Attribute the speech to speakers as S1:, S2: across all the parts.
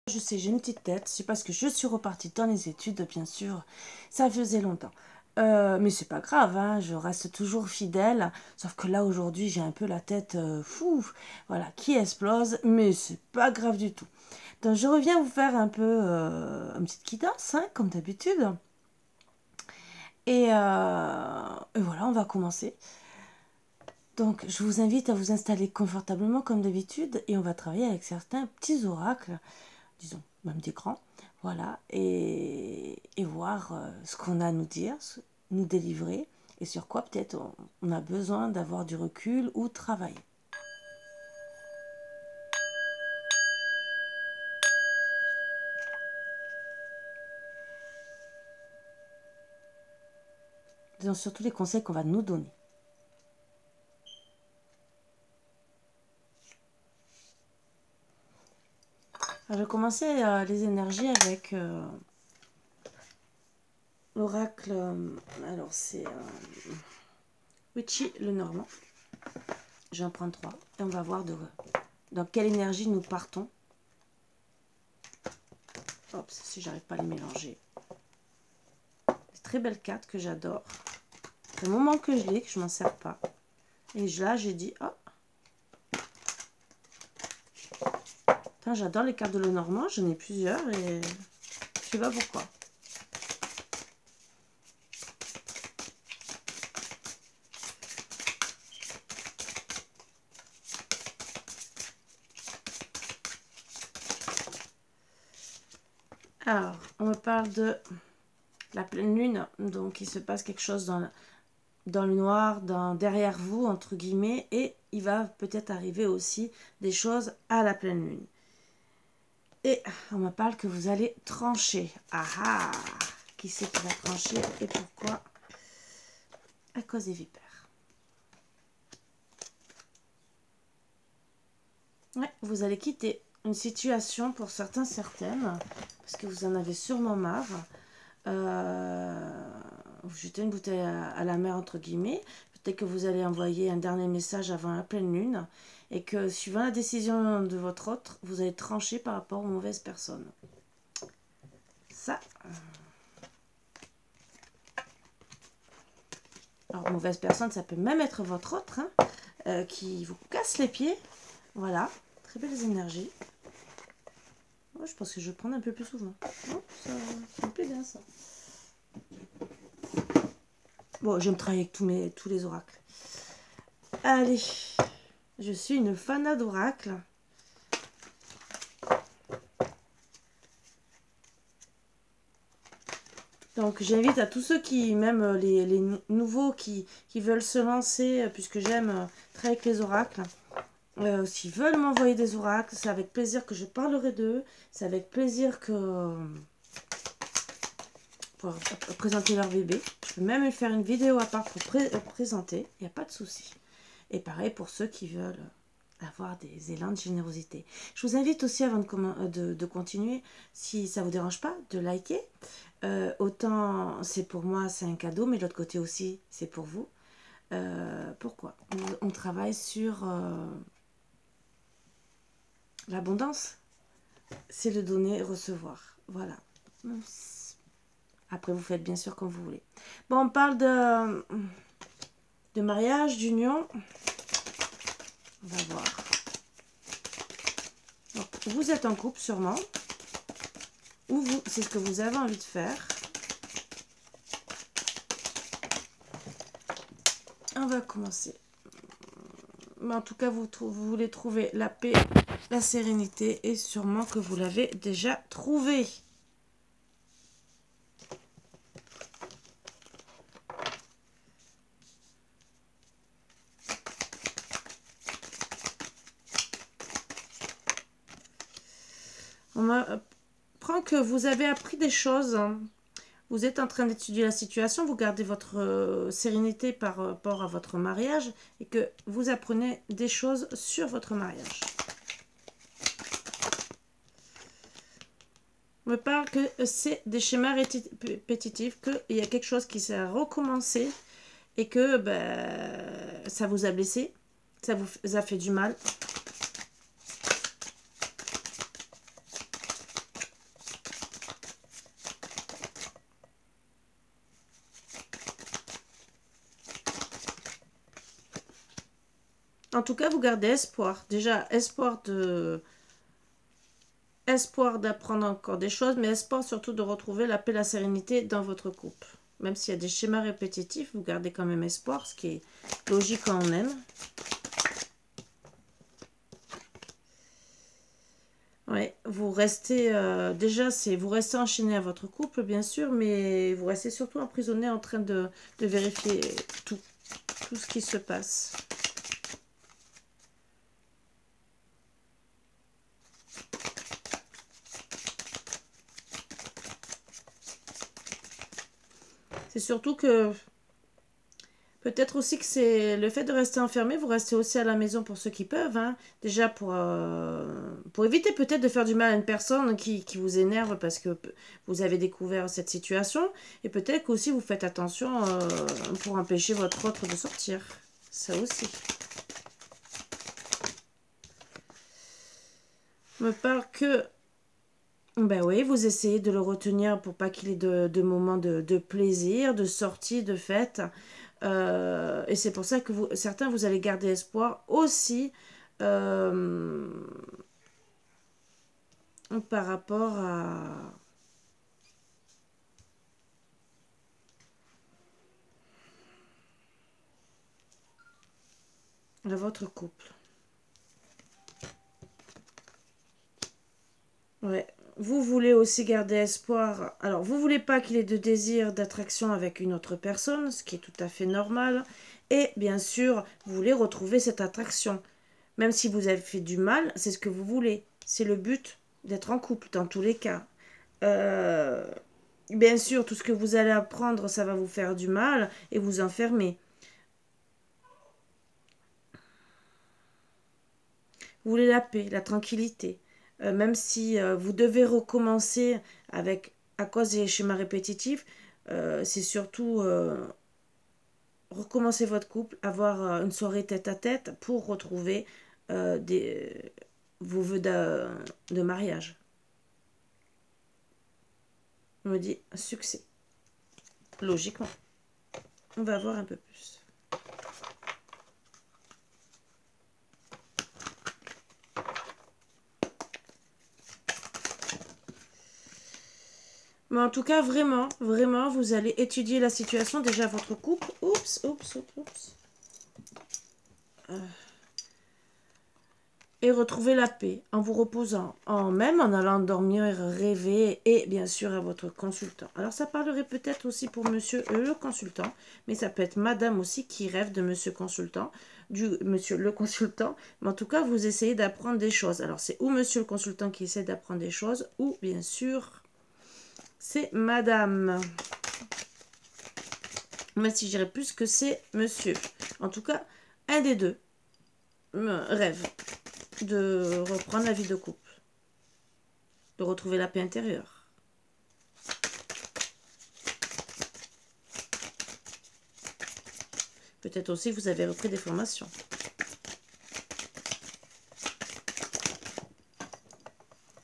S1: Je sais, j'ai une petite tête, c'est parce que je suis repartie dans les études, bien sûr, ça faisait longtemps. Mais c'est pas grave, hein, je reste toujours fidèle, sauf que là aujourd'hui j'ai un peu la tête fou, voilà, qui explose, mais c'est pas grave du tout. Donc je reviens vous faire un peu une petite guidance, hein, comme d'habitude. Et voilà, on va commencer. Donc je vous invite à vous installer confortablement comme d'habitude et on va travailler avec certains petits oracles, disons, même des grands, voilà, et voir ce qu'on a à nous dire, nous délivrer, et sur quoi peut-être on a besoin d'avoir du recul ou travailler. Disons surtout les conseils qu'on va nous donner. Alors, je vais commencer les énergies avec l'oracle, alors c'est Witchy le Normand. Je vais en prendre 3 et on va voir dans quelle énergie nous partons. Hop, si j'arrive pas à les mélanger. Des très belles cartes que j'adore. C'est le moment que je l'ai, que je m'en sers pas. Et là, j'ai dit, oh, j'adore les cartes de Lenormand, j'en ai plusieurs et je sais pas pourquoi. Alors, on me parle de la pleine lune, donc il se passe quelque chose dans le noir, derrière vous, entre guillemets, et il va peut-être arriver aussi des choses à la pleine lune. Et on me parle que vous allez trancher. Ah ah! Qui c'est qui va trancher et pourquoi? À cause des vipères. Ouais, vous allez quitter une situation pour certains, certaines, parce que vous en avez sûrement marre. Vous jetez une bouteille à la mer, entre guillemets. Peut-être que vous allez envoyer un dernier message avant la pleine lune et que, suivant la décision de votre autre, vous allez trancher par rapport aux mauvaises personnes. Ça. Alors, mauvaise personne, ça peut même être votre autre, hein, qui vous casse les pieds. Voilà, très belles énergies. Ouais, je pense que je vais prendre un peu plus souvent. Oh, ça me plaît bien, ça. Bon, j'aime travailler avec tous les oracles. Allez, je suis une fanat d'oracles. Donc j'invite à tous ceux qui, même les nouveaux qui veulent se lancer, puisque j'aime travailler avec les oracles, s'ils veulent m'envoyer des oracles, c'est avec plaisir que je parlerai d'eux, c'est avec plaisir que pour présenter leur bébé. Je peux même faire une vidéo à part pour présenter, il n'y a pas de souci. Et pareil pour ceux qui veulent avoir des élans de générosité. Je vous invite aussi, avant de continuer, si ça ne vous dérange pas, de liker. Autant c'est pour moi, c'est un cadeau, mais de l'autre côté aussi, c'est pour vous. Pourquoi? On travaille sur l'abondance. C'est le donner, recevoir. Voilà. Après, vous faites bien sûr comme vous voulez. Bon, on parle de mariage, d'union. On va voir. Donc, vous êtes en couple sûrement. Ou vous, c'est ce que vous avez envie de faire. On va commencer. Mais en tout cas, vous voulez trouver la paix, la sérénité. Et sûrement que vous l'avez déjà trouvé. On m'apprend que vous avez appris des choses. Vous êtes en train d'étudier la situation, vous gardez votre sérénité par rapport à votre mariage et que vous apprenez des choses sur votre mariage. On me parle que c'est des schémas répétitifs, qu'il y a quelque chose qui s'est recommencé et que ça vous a blessé, ça vous a fait du mal. En tout cas, vous gardez espoir. Déjà, espoir d'apprendre encore des choses, mais espoir surtout de retrouver la paix et la sérénité dans votre couple. Même s'il y a des schémas répétitifs, vous gardez quand même espoir, ce qui est logique quand on aime. Ouais, vous restez vous restez enchaîné à votre couple, bien sûr, mais vous restez surtout emprisonné en train de vérifier tout ce qui se passe. C'est surtout que peut-être aussi que c'est le fait de rester enfermé, vous restez aussi à la maison pour ceux qui peuvent, hein. Déjà pour éviter peut-être de faire du mal à une personne qui vous énerve parce que vous avez découvert cette situation. Et peut-être qu'aussi vous faites attention pour empêcher votre autre de sortir. Ça aussi. On me parle que... Ben oui, vous essayez de le retenir pour pas qu'il ait de moments de plaisir, de sortie, de fête. Et c'est pour ça que certains, vous allez garder espoir aussi par rapport à votre couple. Ouais. Vous voulez aussi garder espoir. Alors, vous voulez pas qu'il ait de désir d'attraction avec une autre personne, ce qui est tout à fait normal. Et bien sûr, vous voulez retrouver cette attraction. Même si vous avez fait du mal, c'est ce que vous voulez. C'est le but d'être en couple, dans tous les cas. Bien sûr, tout ce que vous allez apprendre, ça va vous faire du mal et vous enfermer. Vous voulez la paix, la tranquillité. Même si vous devez recommencer à cause des schémas répétitifs, c'est surtout recommencer votre couple, avoir une soirée tête à tête pour retrouver vos vœux de mariage. On me dit succès. Logiquement. On va voir un peu plus. Mais en tout cas, vraiment, vraiment, vous allez étudier la situation, déjà votre couple. Oups. Et retrouver la paix en vous reposant, même en allant dormir, rêver et bien sûr à votre consultant. Alors ça parlerait peut-être aussi pour monsieur le consultant, mais ça peut être madame aussi qui rêve de monsieur consultant, du monsieur le consultant. Mais en tout cas, vous essayez d'apprendre des choses. Alors c'est ou monsieur le consultant qui essaie d'apprendre des choses, ou bien sûr c'est madame. Même si je dirais plus que c'est monsieur. En tout cas, un des deux rêve de reprendre la vie de couple, de retrouver la paix intérieure. Peut-être aussi vous avez repris des formations.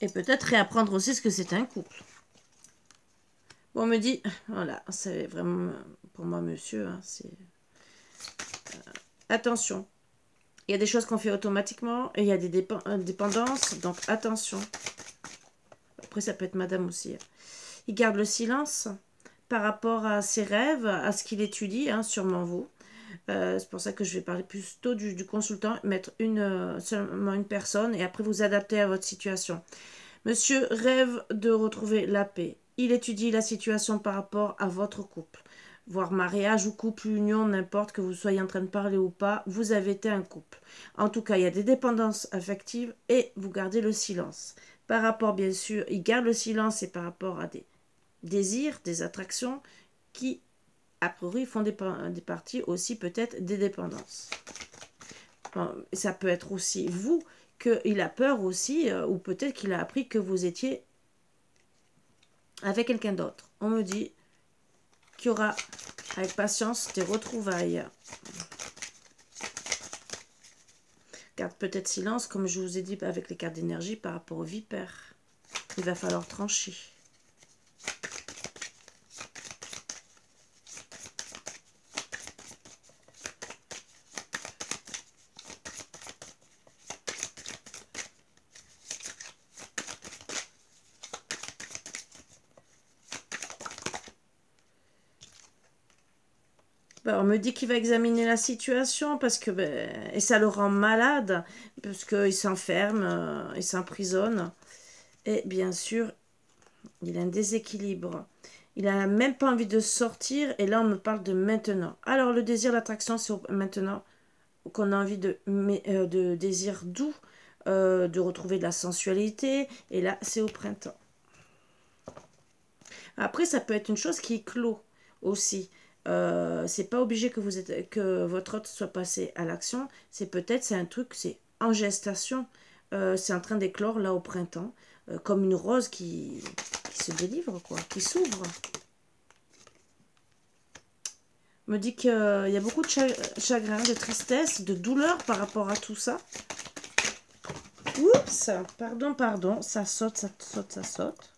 S1: Et peut-être réapprendre aussi ce que c'est un couple. Bon, on me dit, voilà, c'est vraiment pour moi monsieur, hein, c'est... attention. Il y a des choses qu'on fait automatiquement et il y a des dépendances, donc attention. Après, ça peut être madame aussi. Il garde le silence par rapport à ses rêves, à ce qu'il étudie, hein, sûrement vous. C'est pour ça que je vais parler plutôt du consultant, mettre seulement une personne et après vous adapter à votre situation. Monsieur rêve de retrouver la paix. Il étudie la situation par rapport à votre couple. Voire mariage ou couple, union, n'importe que vous soyez en train de parler ou pas, vous avez été un couple. En tout cas, il y a des dépendances affectives et vous gardez le silence. Par rapport, bien sûr, il garde le silence et par rapport à des désirs, des attractions qui, a priori, font des parties aussi peut-être des dépendances. Bon, ça peut être aussi vous qu'il a peur aussi, ou peut-être qu'il a appris que vous étiez avec quelqu'un d'autre. On me dit qu'il y aura, avec patience, des retrouvailles. Garde peut-être silence, comme je vous ai dit avec les cartes d'énergie par rapport aux vipères. Il va falloir trancher. Ben, on me dit qu'il va examiner la situation parce que et ça le rend malade parce qu'il s'enferme, il s'emprisonne. Et bien sûr, il a un déséquilibre. Il n'a même pas envie de sortir et là on me parle de maintenant. Alors le désir d'attraction c'est maintenant qu'on a envie de désir doux, de retrouver de la sensualité et là c'est au printemps. Après ça peut être une chose qui clôt aussi. C'est pas obligé que votre hôte soit passé à l'action. C'est un truc, c'est en gestation. C'est en train d'éclore là au printemps. Comme une rose qui se délivre, quoi, qui s'ouvre. Me dit qu'il y a beaucoup de chagrin, de tristesse, de douleur par rapport à tout ça. Oups, pardon, ça saute, ça saute, ça saute.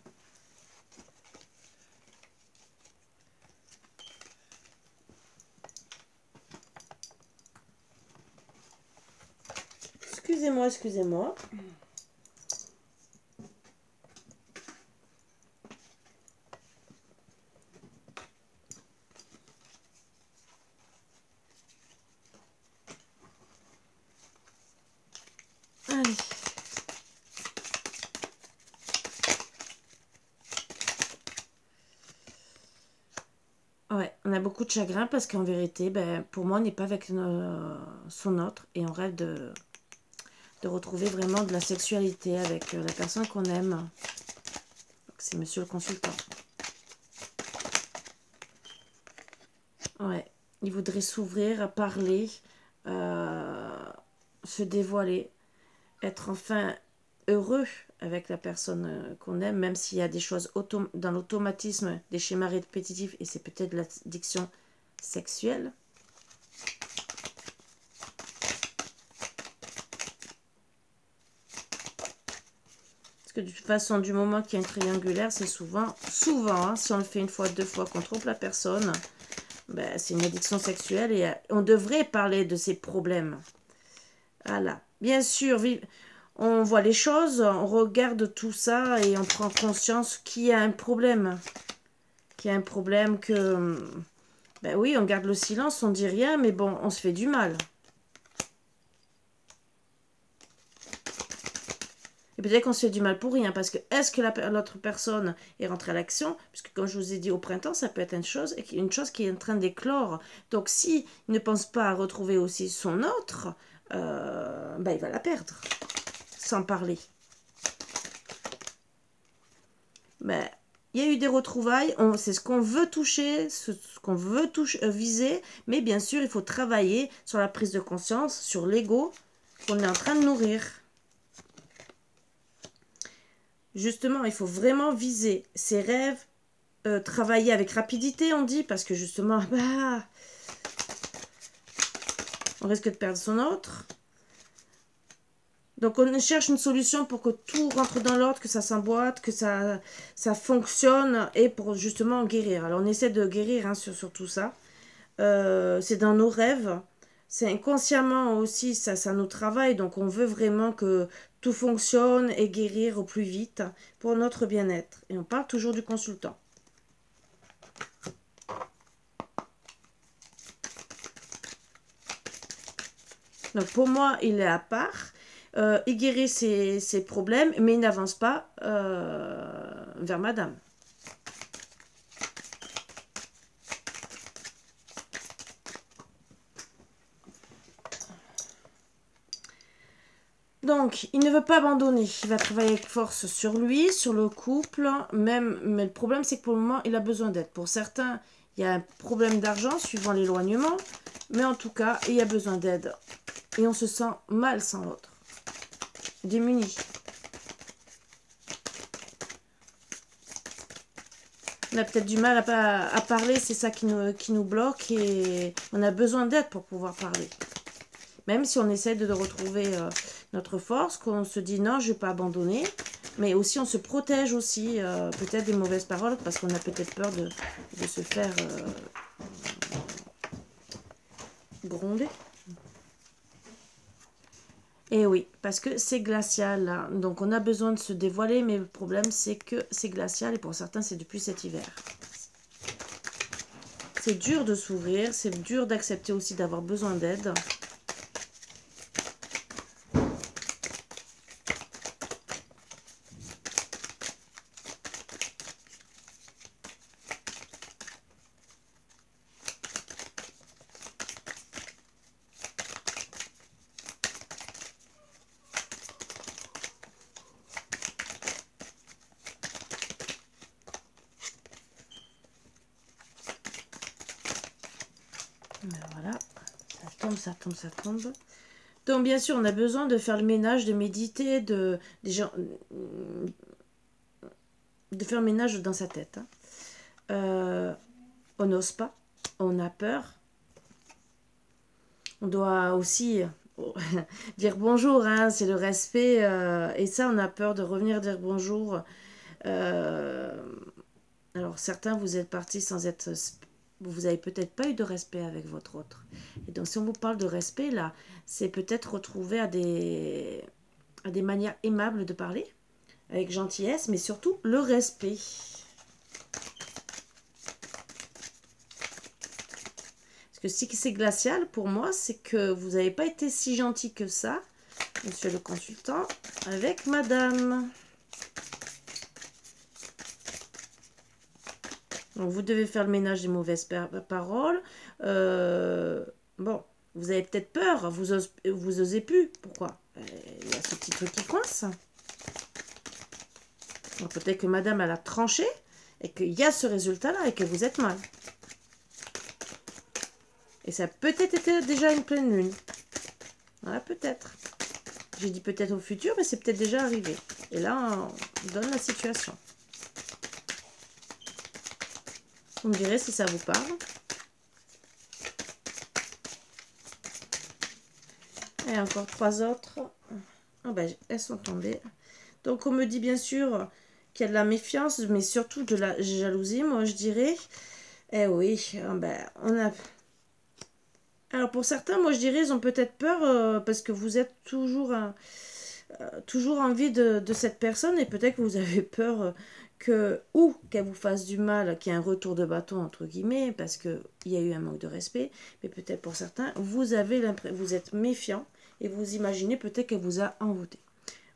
S1: Excusez-moi. Allez. Ouais, on a beaucoup de chagrin parce qu'en vérité, pour moi, on n'est pas avec son autre et on rêve de retrouver vraiment de la sexualité avec la personne qu'on aime. C'est monsieur le consultant. Ouais, il voudrait s'ouvrir, parler, se dévoiler, être enfin heureux avec la personne qu'on aime, même s'il y a des choses dans l'automatisme, des schémas répétitifs, et c'est peut-être l'addiction sexuelle. Parce que de toute façon, du moment qu'il y a une triangulaire, c'est souvent, hein, si on le fait une fois, deux fois, qu'on trompe la personne, c'est une addiction sexuelle et on devrait parler de ces problèmes. Voilà. Bien sûr, on voit les choses, on regarde tout ça et on prend conscience qu'il y a un problème. Qu'il y a un problème que... oui, on garde le silence, on dit rien, mais bon, on se fait du mal. Et peut-être qu'on se fait du mal pour rien, parce que est-ce que l'autre personne est rentrée à l'action? Puisque comme je vous ai dit, au printemps, ça peut être une chose qui est en train d'éclore. Donc, s'il ne pense pas à retrouver aussi son autre, il va la perdre, sans parler. Il y a eu des retrouvailles, c'est ce qu'on veut toucher, ce qu'on veut viser, mais bien sûr, il faut travailler sur la prise de conscience, sur l'ego qu'on est en train de nourrir. Justement, il faut vraiment viser ses rêves, travailler avec rapidité, on dit, parce que justement, on risque de perdre son autre. Donc, on cherche une solution pour que tout rentre dans l'ordre, que ça s'emboîte, que ça fonctionne, et pour justement guérir. Alors, on essaie de guérir sur tout ça. C'est dans nos rêves. C'est inconsciemment aussi, ça nous travaille. Donc, on veut vraiment que tout fonctionne et guérir au plus vite pour notre bien-être. Et on parle toujours du consultant. Donc, pour moi, il est à part. Il guérit ses problèmes, mais il n'avance pas vers madame. Donc, il ne veut pas abandonner. Il va travailler avec force sur lui, sur le couple. Mais le problème, c'est que pour le moment, il a besoin d'aide. Pour certains, il y a un problème d'argent suivant l'éloignement. Mais en tout cas, il y a besoin d'aide. Et on se sent mal sans l'autre. Démuni. On a peut-être du mal à parler. C'est ça qui nous bloque. Et on a besoin d'aide pour pouvoir parler. Même si on essaie de retrouver notre force, qu'on se dit non, je ne vais pas abandonner. Mais aussi, on se protège aussi peut-être des mauvaises paroles parce qu'on a peut-être peur de se faire gronder. Et oui, parce que c'est glacial. Hein. Donc, on a besoin de se dévoiler, mais le problème, c'est que c'est glacial et pour certains, c'est depuis cet hiver. c'est dur de s'ouvrir, c'est dur d'accepter aussi d'avoir besoin d'aide. Voilà, ça tombe, ça tombe, ça tombe. Donc bien sûr, on a besoin de faire le ménage, de méditer, de faire le ménage dans sa tête. On n'ose pas, on a peur. On doit aussi dire bonjour, hein, c'est le respect. Et ça, on a peur de revenir dire bonjour. Alors certains, vous êtes partis sans être... Vous n'avez peut-être pas eu de respect avec votre autre. Et donc si on vous parle de respect, là, c'est peut-être retrouver à des manières aimables de parler, avec gentillesse, mais surtout le respect. Parce que si c'est glacial, pour moi, c'est que vous n'avez pas été si gentil que ça, monsieur le consultant, avec madame. Donc, vous devez faire le ménage des mauvaises paroles. Bon, vous avez peut-être peur, vous osez plus. Pourquoi? Il y a ce petit truc qui coince. Peut-être que madame, elle a tranché et qu'il y a ce résultat-là et que vous êtes mal. Et ça a peut-être été déjà une pleine lune. Voilà, peut-être. J'ai dit peut-être au futur, mais c'est peut-être déjà arrivé. Et là, on donne la situation. Vous me direz si ça vous parle. Et encore 3 autres. Oh ben, elles sont tombées. Donc, on me dit bien sûr qu'il y a de la méfiance, mais surtout de la jalousie, moi je dirais. Eh oui, ben, on a... Alors, pour certains, moi je dirais, ils ont peut-être peur parce que vous êtes toujours envie de cette personne et peut-être que vous avez peur qu'elle vous fasse du mal, qu'il y ait un retour de bâton entre guillemets parce qu'il y a eu un manque de respect, mais peut-être pour certains vous êtes méfiant et vous imaginez peut-être qu'elle vous a envoûté.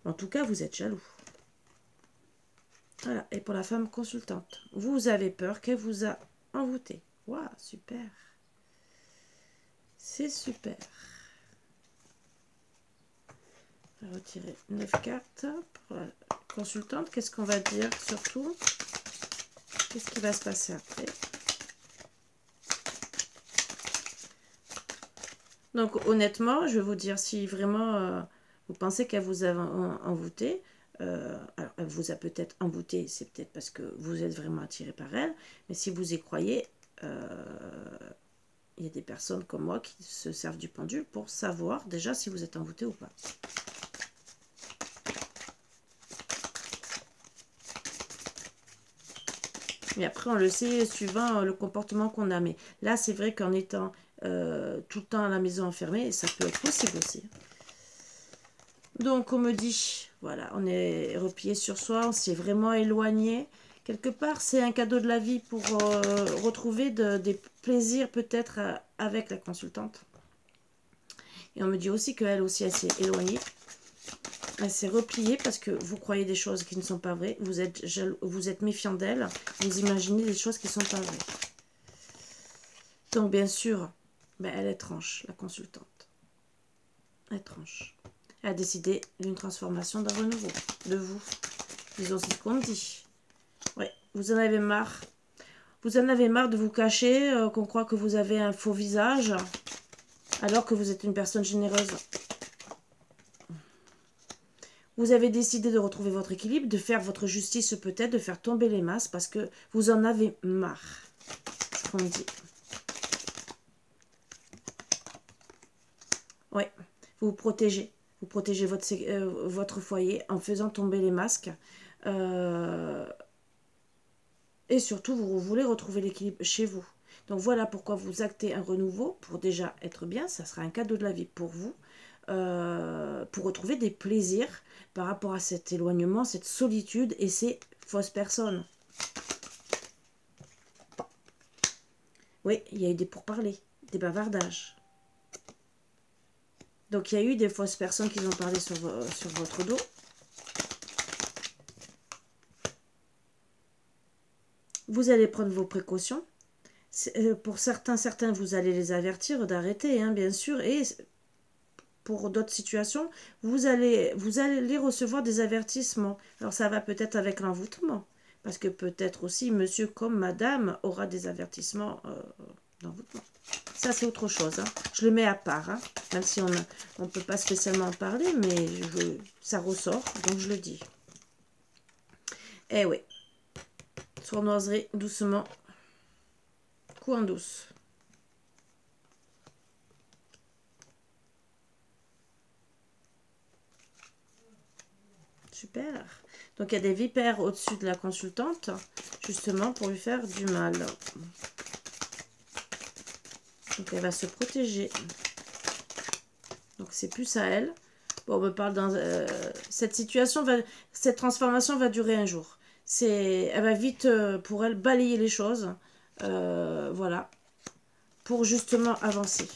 S1: En tout cas, vous êtes jaloux. Voilà. Et pour la femme consultante, vous avez peur qu'elle vous a envoûté. Waouh, super. C'est super. On va retirer 9 cartes pour la consultante. Qu'est-ce qu'on va dire surtout? Qu'est-ce qui va se passer après? Donc honnêtement, je vais vous dire, si vraiment vous pensez qu'elle vous a envoûté, alors elle vous a peut-être envoûté, c'est peut-être parce que vous êtes vraiment attiré par elle, mais si vous y croyez, il y a des personnes comme moi qui se servent du pendule pour savoir déjà si vous êtes envoûté ou pas. Et après, on le sait suivant le comportement qu'on a. Mais là, c'est vrai qu'en étant tout le temps à la maison enfermée, ça peut être possible aussi. Donc, on me dit, voilà, on est replié sur soi, on s'est vraiment éloigné. Quelque part, c'est un cadeau de la vie pour retrouver des plaisirs peut-être avec la consultante. Et on me dit aussi qu'elle aussi, elle s'est éloignée. Elle s'est repliée parce que vous croyez des choses qui ne sont pas vraies. Vous êtes méfiant d'elle. Vous imaginez des choses qui ne sont pas vraies. Donc, bien sûr, ben, elle est tranche, la consultante. Elle est tranche. Elle a décidé d'une transformation, d'un renouveau de vous. Disons ce qu'on dit. Oui, vous en avez marre. Vous en avez marre de vous cacher, qu'on croit que vous avez un faux visage, alors que vous êtes une personne généreuse. Vous avez décidé de retrouver votre équilibre, de faire votre justice peut-être, de faire tomber les masses parce que vous en avez marre. C'est ce qu'on dit. Oui, vous vous protégez. Vous protégez votre foyer en faisant tomber les masques. Et surtout, vous voulez retrouver l'équilibre chez vous. Donc voilà pourquoi vous actez un renouveau pour déjà être bien. Ça sera un cadeau de la vie pour vous. Pour retrouver des plaisirs par rapport à cet éloignement, cette solitude et ces fausses personnes. Oui, il y a eu des pourparlers, des bavardages. Donc, il y a eu des fausses personnes qui ont parlé sur votre dos. Vous allez prendre vos précautions. Pour certains, vous allez les avertir d'arrêter, hein, bien sûr. Et pour d'autres situations, vous allez recevoir des avertissements. Alors, ça va peut-être avec l'envoûtement. Parce que peut-être aussi, monsieur comme madame aura des avertissements d'envoûtement. Ça, c'est autre chose. Hein. Je le mets à part. Hein. Même si on ne peut pas spécialement en parler, mais ça ressort, donc je le dis. Eh oui. Sournoiserie, doucement. Coup en douce. Super. Donc, il y a des vipères au-dessus de la consultante, justement, pour lui faire du mal. Donc, elle va se protéger. Donc, c'est plus à elle. Bon, on me parle dans... cette transformation va durer un jour. Elle va vite, pour elle, balayer les choses. Voilà. Pour justement avancer.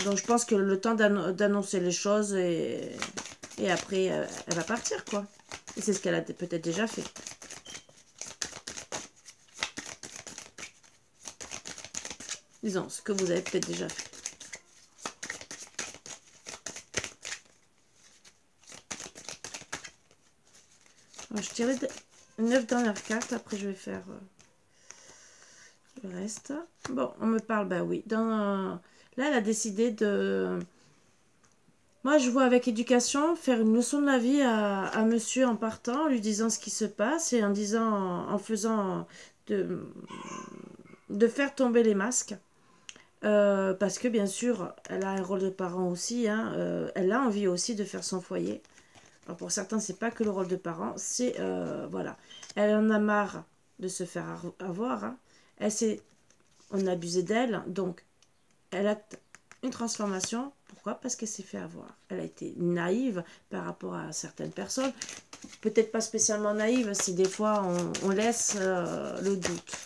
S1: Donc, je pense que le temps d'annoncer les choses et après, elle va partir, quoi. Et c'est ce qu'elle a peut-être déjà fait. Disons, ce que vous avez peut-être déjà fait. Alors, je tirais 9 dernières cartes. Après, je vais faire le reste. Bon, on me parle, bah oui. Là, elle a décidé de... Moi, je vois avec éducation faire une leçon de la vie à monsieur en partant, en lui disant ce qui se passe et en disant, en faisant de faire tomber les masques. Parce que bien sûr, elle a un rôle de parent aussi. Hein, elle a envie aussi de faire son foyer. Alors pour certains, c'est pas que le rôle de parent, c'est voilà. Elle en a marre de se faire avoir. Hein. On a abusé d'elle, donc elle a une transformation. Pourquoi? Parce qu'elle s'est fait avoir. Elle a été naïve par rapport à certaines personnes. Peut-être pas spécialement naïve si des fois on laisse le doute.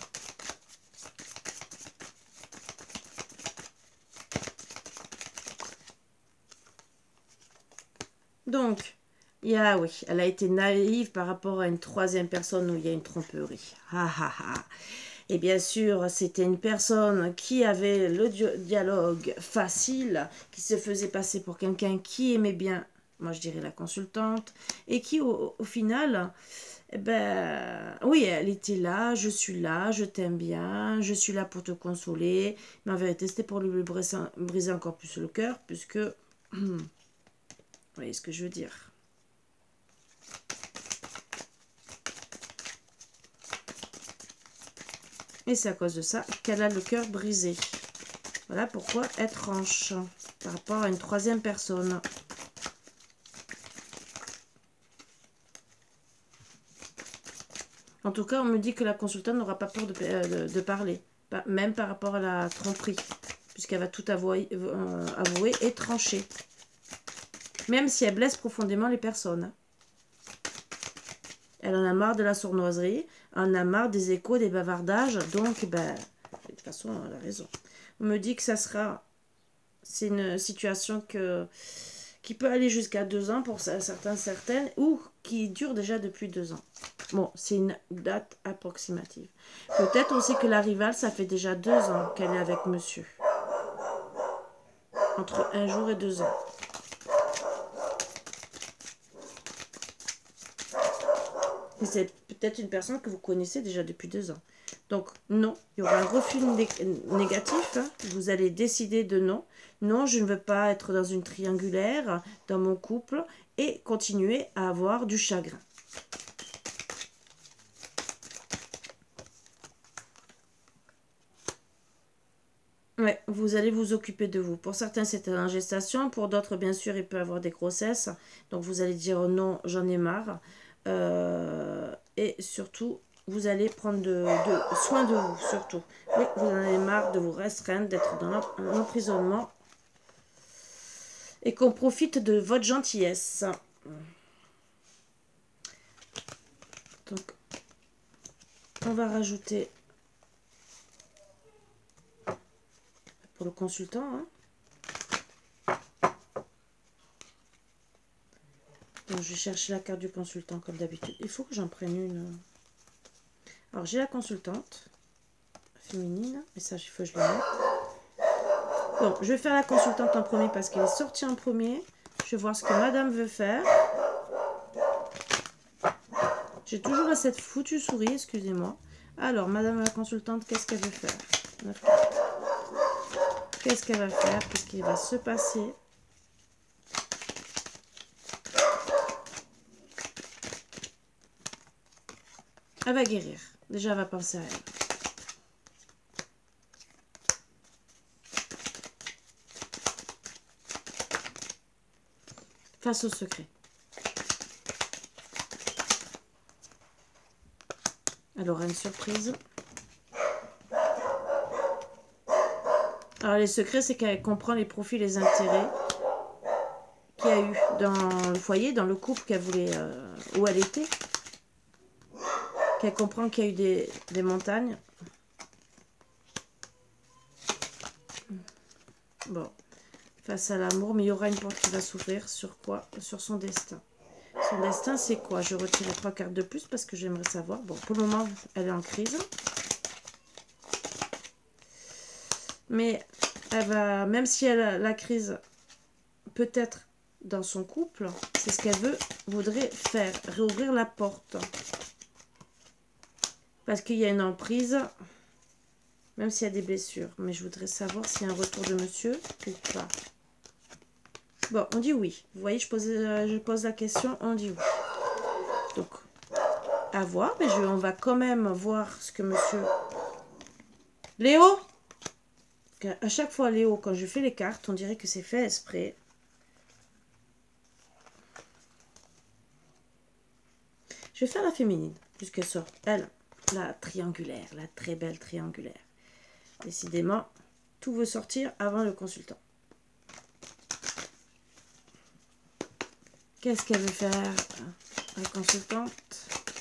S1: Donc, oui, elle a été naïve par rapport à une troisième personne où il y a une tromperie. Ha ha ha. Et bien sûr, c'était une personne qui avait le dialogue facile, qui se faisait passer pour quelqu'un qui aimait bien, moi je dirais la consultante, et qui au final, eh ben, oui, elle était là, je suis là, je t'aime bien, je suis là pour te consoler. Mais en vérité, c'était pour lui briser encore plus le cœur, puisque, vous voyez ce que je veux dire. Et c'est à cause de ça qu'elle a le cœur brisé. Voilà pourquoi elle tranche par rapport à une troisième personne. En tout cas, on me dit que la consultante n'aura pas peur de parler, même par rapport à la tromperie, puisqu'elle va tout avouer et trancher. Même si elle blesse profondément les personnes. Elle en a marre de la sournoiserie, elle en a marre des échos, des bavardages, donc, ben, de toute façon, elle a raison. On me dit que ça sera... C'est une situation qui peut aller jusqu'à 2 ans pour certaines, ou qui dure déjà depuis 2 ans. Bon, c'est une date approximative. Peut-être aussi que la rivale, ça fait déjà 2 ans qu'elle est avec monsieur. Entre 1 jour et 2 ans. Et c'est peut-être une personne que vous connaissez déjà depuis 2 ans. Donc, non, il y aura un refus négatif. Hein. Vous allez décider de non. Non, je ne veux pas être dans une triangulaire, dans mon couple, et continuer à avoir du chagrin. Ouais, vous allez vous occuper de vous. Pour certains, c'est en gestation. Pour d'autres, bien sûr, il peut y avoir des grossesses. Donc, vous allez dire non, j'en ai marre. Et surtout, vous allez prendre soin de vous, surtout. Oui, vous en avez marre de vous restreindre, d'être dans l'emprisonnement. Et qu'on profite de votre gentillesse. Donc, on va rajouter pour le consultant. Hein. Donc, je vais chercher la carte du consultant comme d'habitude. Il faut que j'en prenne une. Alors, j'ai la consultante féminine. Et ça, il faut que je la mette. Bon, je vais faire la consultante en premier parce qu'elle est sortie en premier. Je vais voir ce que madame veut faire. J'ai toujours cette foutue souris, excusez-moi. Alors, madame la consultante, qu'est-ce qu'elle veut faire? Qu'est-ce qu'elle va faire? Qu'est-ce qui va se passer? Elle va guérir. Déjà, elle va penser à elle. Face au secret. Elle aura une surprise. Alors, les secrets, c'est qu'elle comprend les profits, les intérêts qu'il y a eu dans le foyer, dans le couple qu'elle voulait, où elle était. Qu'elle comprend qu'il y a eu des montagnes. Bon. Face à l'amour, mais il y aura une porte qui va s'ouvrir. Sur quoi? Sur son destin. Son destin, c'est quoi? Je retire les 3 cartes de plus parce que j'aimerais savoir. Bon, pour le moment, elle est en crise. Mais elle va, même si elle a la crise, peut-être dans son couple, c'est ce qu'elle voudrait faire. Réouvrir la porte. Parce qu'il y a une emprise, même s'il y a des blessures. Mais je voudrais savoir s'il y a un retour de monsieur ou pas. Bon, on dit oui. Vous voyez, je pose la question, on dit oui. Donc, à voir. Mais on va quand même voir ce que monsieur... Léo! À chaque fois, Léo, quand je fais les cartes, on dirait que c'est fait exprès. Je vais faire la féminine, puisqu'elle sort, elle, la triangulaire, la très belle triangulaire. Décidément, tout veut sortir avant le consultant. Qu'est-ce qu'elle veut faire, la consultante?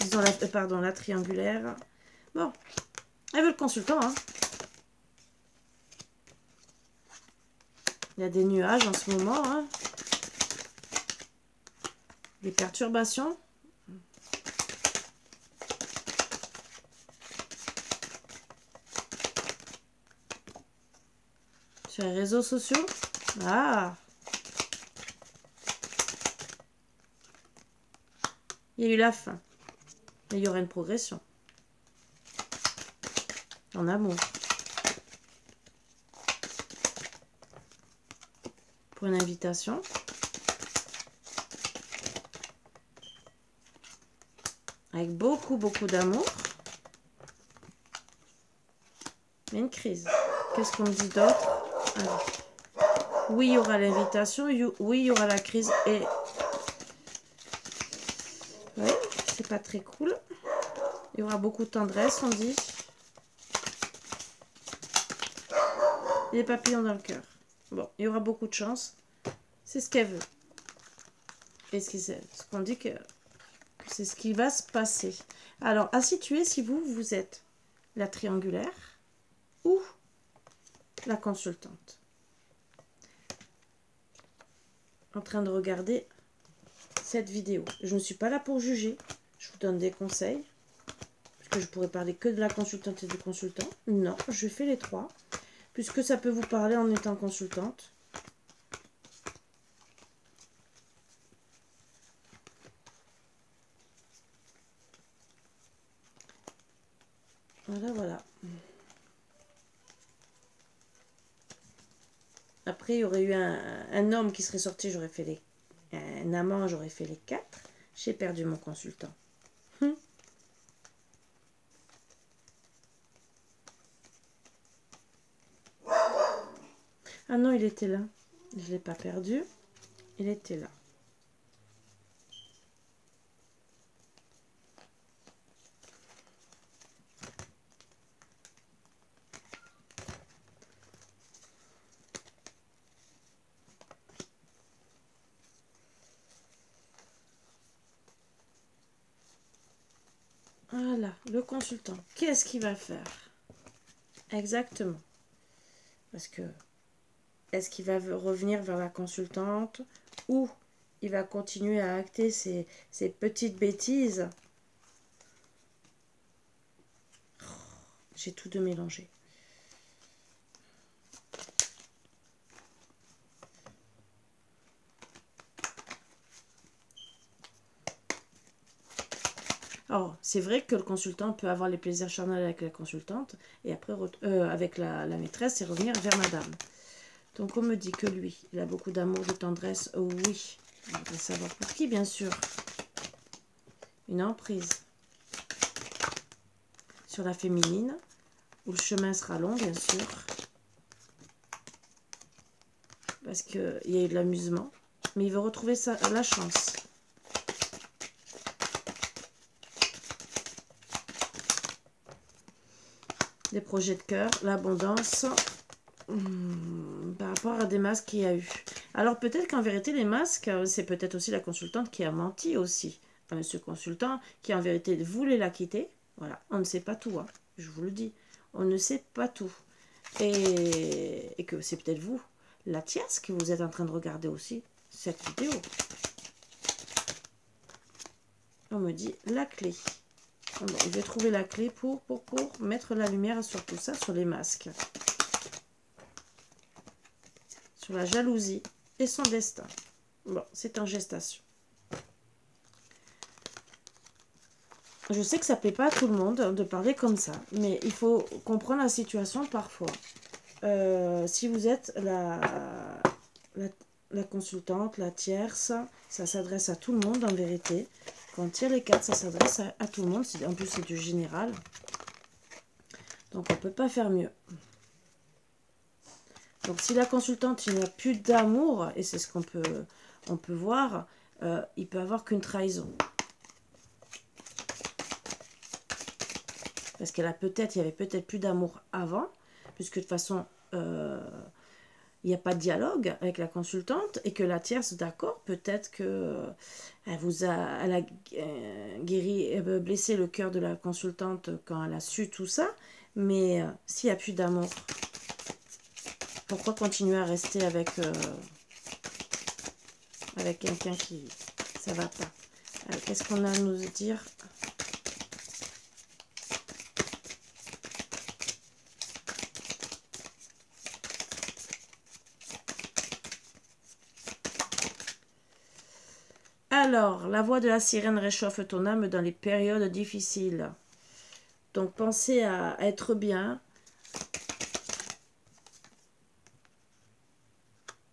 S1: Disons la triangulaire. Bon, elle veut le consultant, hein. Il y a des nuages en ce moment, hein. Des perturbations. Sur les réseaux sociaux. Ah! Il y a eu la fin. Mais il y aura une progression. En amour. Pour une invitation. Avec beaucoup d'amour. Mais une crise. Qu'est-ce qu'on me dit d'autre? Oui, il y aura l'invitation. Oui, il y aura la crise. Et oui, c'est pas très cool. Il y aura beaucoup de tendresse, on dit. Et des papillons dans le cœur. Bon, il y aura beaucoup de chance. C'est ce qu'elle veut. Et ce qu'on dit que c'est ce qui va se passer. Alors, à situer si vous êtes la triangulaire ou la consultante. En train de regarder cette vidéo. Je ne suis pas là pour juger. Je vous donne des conseils. Parce que je pourrais parler que de la consultante et du consultant. Non, je fais les 3. Puisque ça peut vous parler en étant consultante. Voilà. Après, il y aurait eu un homme qui serait sorti, j'aurais fait un amant, j'aurais fait les 4. J'ai perdu mon consultant. Ah non, il était là. Je ne l'ai pas perdu. Il était là. Voilà, le consultant. Qu'est-ce qu'il va faire? Exactement. Parce que, est-ce qu'il va revenir vers la consultante ou il va continuer à acter ses petites bêtises? J'ai tout de mélangé. Alors, c'est vrai que le consultant peut avoir les plaisirs charnels avec la consultante et après avec la maîtresse et revenir vers madame. Donc, on me dit que lui, il a beaucoup d'amour, de tendresse. Oh, oui, on voudrait savoir pour qui, bien sûr. Une emprise sur la féminine, où le chemin sera long, bien sûr. Parce qu'il y a eu de l'amusement. Mais il veut retrouver la chance. Des projets de cœur, l'abondance, par rapport à des masques qu'il y a eu. Alors peut-être qu'en vérité les masques, c'est peut-être aussi la consultante qui a menti aussi. Enfin, ce consultant qui en vérité voulait la quitter. Voilà, on ne sait pas tout, hein, je vous le dis. On ne sait pas tout. Et que c'est peut-être vous, la tierce, que vous êtes en train de regarder aussi cette vidéo. On me dit la clé. Bon, je vais trouver la clé pour mettre la lumière sur tout ça, sur les masques. Sur la jalousie et son destin. Bon, c'est en gestation. Je sais que ça ne plaît pas à tout le monde de parler comme ça, mais il faut comprendre la situation parfois. Si vous êtes la consultante, la tierce, ça s'adresse à tout le monde en vérité. Quand on tire les cartes, ça s'adresse à tout le monde. En plus, c'est du général. Donc, on ne peut pas faire mieux. Donc, si la consultante, il n'y a plus d'amour, et c'est ce qu'on peut voir, il peut avoir qu'une trahison. Parce qu'il y avait peut-être plus d'amour avant, puisque de toute façon, il n'y a pas de dialogue avec la consultante, et que la tierce, d'accord, peut-être que elle a blessé le cœur de la consultante quand elle a su tout ça, mais s'il n'y a plus d'amour, pourquoi continuer à rester avec quelqu'un qui... ça va pas. Qu'est-ce qu'on a à nous dire ? Alors, la voix de la sirène réchauffe ton âme dans les périodes difficiles. Donc, pensez à être bien.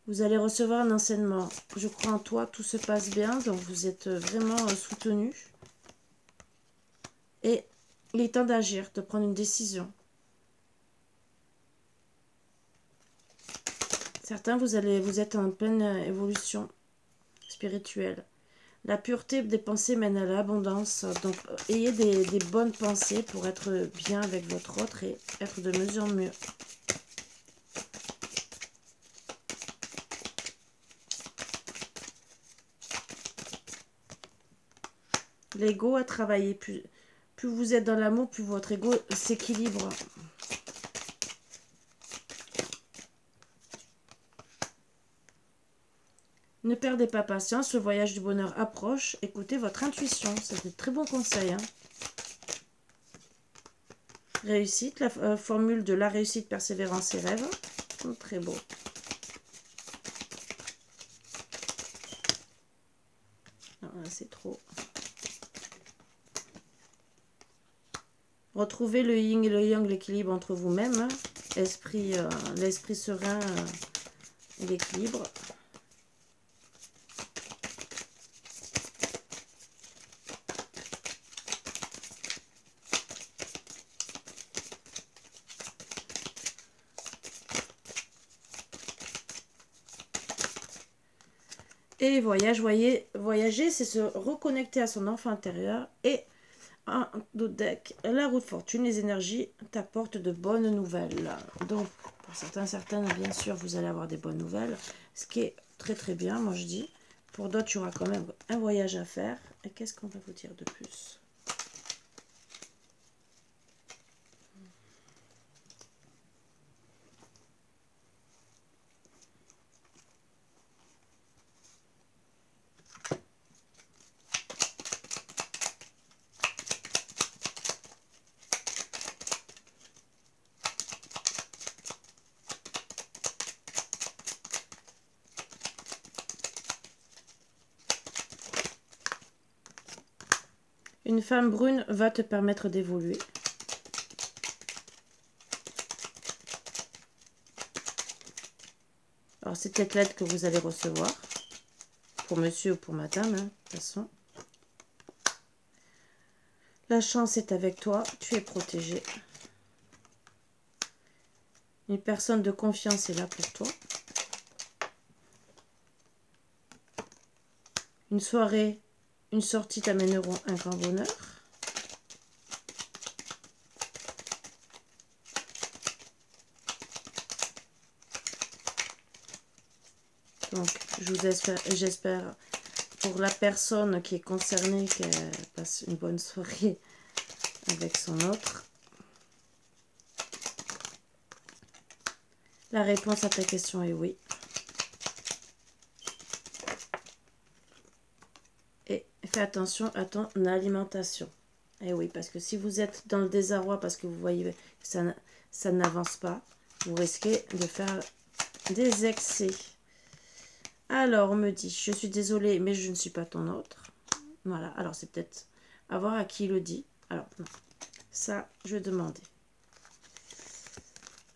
S1: Vous allez recevoir un enseignement. Je crois en toi, tout se passe bien. Donc, vous êtes vraiment soutenu. Et il est temps d'agir, de prendre une décision. Certains, vous êtes en pleine évolution spirituelle. La pureté des pensées mène à l'abondance. Donc, ayez des bonnes pensées pour être bien avec votre autre et être de mieux en mieux. L'ego à travailler. Plus vous êtes dans l'amour, plus votre ego s'équilibre. Ne perdez pas patience, le voyage du bonheur approche. Écoutez votre intuition, c'est de très bons conseils. Hein. Réussite, la formule de la réussite, persévérance et rêve. Oh, très beau. C'est trop. Retrouvez le yin et le yang, l'équilibre entre vous-même. Hein. L'esprit serein et l'équilibre. Et voyager, c'est se reconnecter à son enfant intérieur. Et un d'autres deck, la roue de fortune, les énergies t'apportent de bonnes nouvelles. Donc, pour certaines, bien sûr, vous allez avoir des bonnes nouvelles. Ce qui est très très bien, moi je dis. Pour d'autres, il y aura quand même un voyage à faire. Et qu'est-ce qu'on va vous dire de plus ? Une femme brune va te permettre d'évoluer. Alors, c'est peut-être l'aide que vous allez recevoir. Pour monsieur ou pour madame, hein, de toute façon. La chance est avec toi. Tu es protégé. Une personne de confiance est là pour toi. Une soirée, une sortie t'amèneront un grand bonheur. Donc, j'espère pour la personne qui est concernée qu'elle passe une bonne soirée avec son autre. La réponse à ta question est oui. Et fais attention à ton alimentation. Et oui, parce que si vous êtes dans le désarroi, parce que vous voyez que ça n'avance pas, vous risquez de faire des excès. Alors, on me dit, je suis désolée, mais je ne suis pas ton autre. Voilà, alors c'est peut-être à voir à qui il le dit. Alors, non. Ça, je vais demander.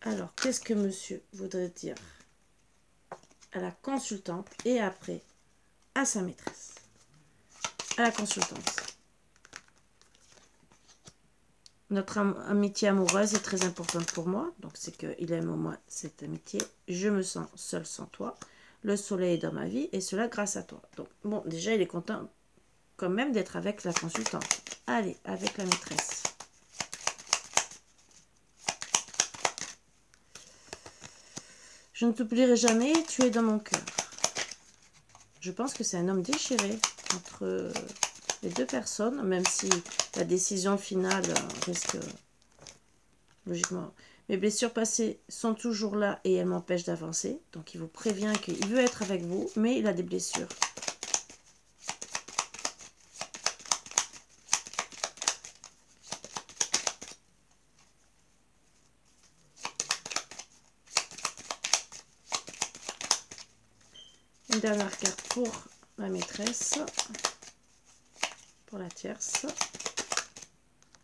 S1: Alors, qu'est-ce que monsieur voudrait dire à la consultante et après à sa maîtresse? À la consultante. Notre amitié amoureuse est très importante pour moi. Donc, c'est qu'il aime au moins cette amitié. Je me sens seule sans toi. Le soleil est dans ma vie et cela grâce à toi. Donc, bon, déjà, il est content quand même d'être avec la consultante. Allez, avec la maîtresse. Je ne t'oublierai jamais, tu es dans mon cœur. Je pense que c'est un homme déchiré entre les deux personnes, même si la décision finale risque, logiquement. Mes blessures passées sont toujours là et elles m'empêchent d'avancer. Donc il vous prévient qu'il veut être avec vous, mais il a des blessures. Une dernière carte pour ma maîtresse, pour la tierce.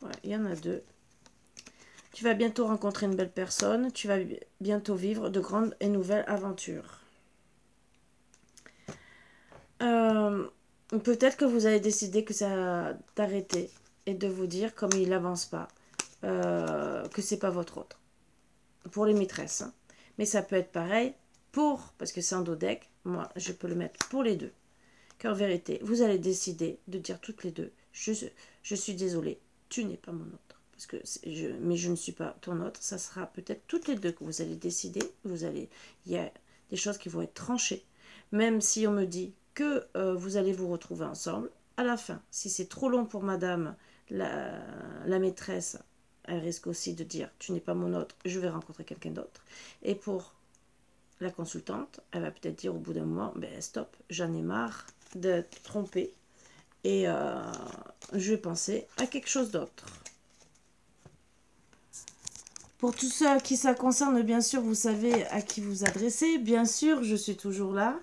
S1: Ouais, il y en a deux. Tu vas bientôt rencontrer une belle personne. Tu vas bientôt vivre de grandes et nouvelles aventures. Peut-être que vous allez décider que ça d'arrêter et de vous dire, comme il n'avance pas, que c'est pas votre autre. Pour les maîtresses. Hein. Mais ça peut être pareil pour, parce que c'est un dos deck, moi je peux le mettre pour les deux. Qu'en vérité, vous allez décider de dire toutes les deux, je suis désolée, tu n'es pas mon autre. Parce que mais je ne suis pas ton autre, ça sera peut-être toutes les deux que vous allez décider. Il y a des choses qui vont être tranchées. Même si on me dit que vous allez vous retrouver ensemble, à la fin, si c'est trop long pour madame, la maîtresse, elle risque aussi de dire, tu n'es pas mon autre, je vais rencontrer quelqu'un d'autre. Et pour la consultante, elle va peut-être dire au bout d'un moment, ben stop, j'en ai marre de te tromper et je vais penser à quelque chose d'autre. Pour tous ceux à qui ça concerne, bien sûr, vous savez à qui vous adresser. Bien sûr, je suis toujours là.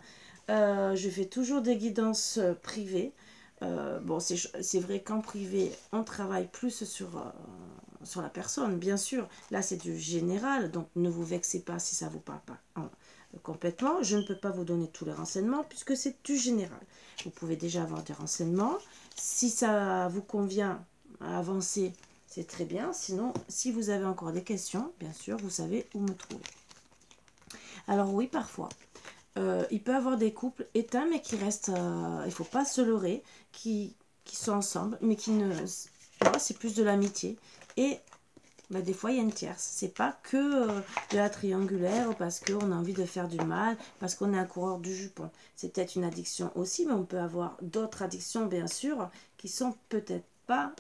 S1: Je fais toujours des guidances privées. Bon, c'est vrai qu'en privé, on travaille plus sur la personne, bien sûr. Là, c'est du général, donc ne vous vexez pas si ça ne vous parle pas complètement. Je ne peux pas vous donner tous les renseignements puisque c'est du général. Vous pouvez déjà avoir des renseignements. Si ça vous convient à avancer, c'est très bien. Sinon, si vous avez encore des questions, bien sûr, vous savez où me trouver. Alors oui, parfois, il peut y avoir des couples éteints, mais qui restent, il ne faut pas se leurrer, qui sont ensemble, mais qui ne... Voilà, c'est plus de l'amitié. Et bah, des fois, il y a une tierce. C'est pas que de la triangulaire, parce qu'on a envie de faire du mal, parce qu'on est un coureur du jupon. C'est peut-être une addiction aussi, mais on peut avoir d'autres addictions, bien sûr, qui sont peut-être pas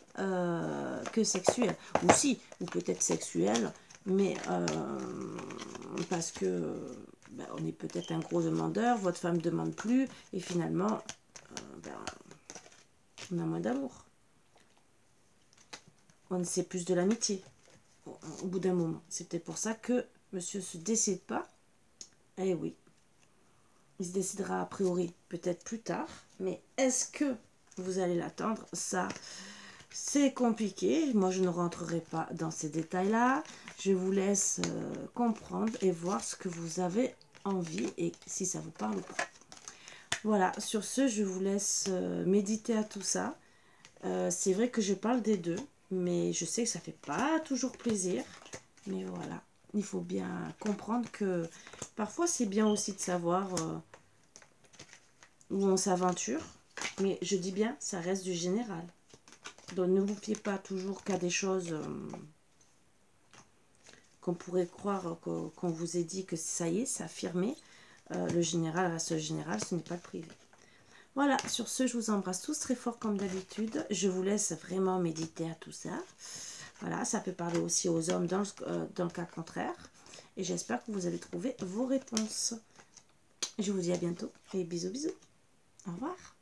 S1: que sexuelles. Ou si, ou peut-être sexuelles, mais parce que ben, on est peut-être un gros demandeur, votre femme ne demande plus, et finalement, ben, on a moins d'amour. On sait plus de l'amitié, au bout d'un moment. C'est peut-être pour ça que monsieur ne se décide pas. Eh oui, il se décidera a priori peut-être plus tard, mais est-ce que vous allez l'attendre? Ça, C'est compliqué. Moi, je ne rentrerai pas dans ces détails-là. Je vous laisse comprendre et voir ce que vous avez envie et si ça vous parle ou pas. Voilà, sur ce, je vous laisse méditer à tout ça. C'est vrai que je parle des deux, mais je sais que ça fait pas toujours plaisir. Mais voilà, il faut bien comprendre que parfois c'est bien aussi de savoir où on s'aventure. Mais je dis bien, ça reste du général. Donc ne vous fiez pas toujours qu'à des choses qu'on pourrait croire qu'on vous ait dit que ça y est, c'est affirmé. Le général reste le général, ce n'est pas le privé. Voilà, sur ce, je vous embrasse tous très fort comme d'habitude. Je vous laisse vraiment méditer à tout ça. Voilà, ça peut parler aussi aux hommes dans le cas contraire. Et j'espère que vous allez trouver vos réponses. Je vous dis à bientôt et bisous bisous. Au revoir.